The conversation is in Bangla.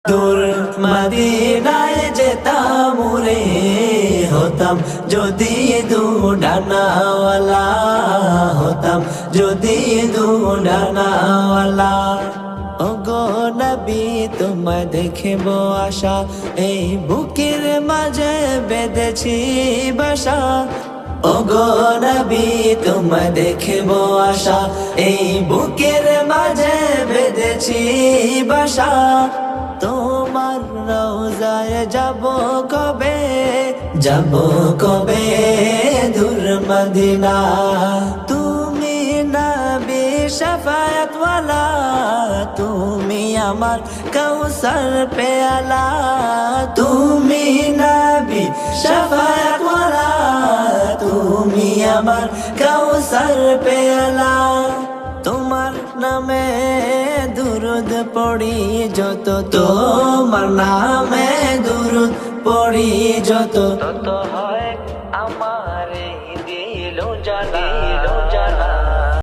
দূর মদিনায় যেতাম রে, হতাম যদি দুডানাওয়ালা, হতাম যদি দুডানাওয়ালা। ওগো নবী তোমায় দেখিব আশা, এই বুকের মাঝে বেঁধেছি বাসা। ওগো নবী তোমায় দেখিব আশা, এই বুকের মাঝে বেঁধেছি বাসা। তোমার রওজায় যাব কবে, যাব কবে দূর মদিনা। তুমি নবী শাফায়াত ওয়ালা, তুমি আমার কাউসার পেয়ালা। তুমি নবী শাফায়াত ওয়ালা, তুমি আমার কাউসার পেয়ালা। তোমার নামে দুরুদ পড়ি যত, তোমার নামে দুরুদ পড়ি যত, তত হয় আমার দিল জ্বালা।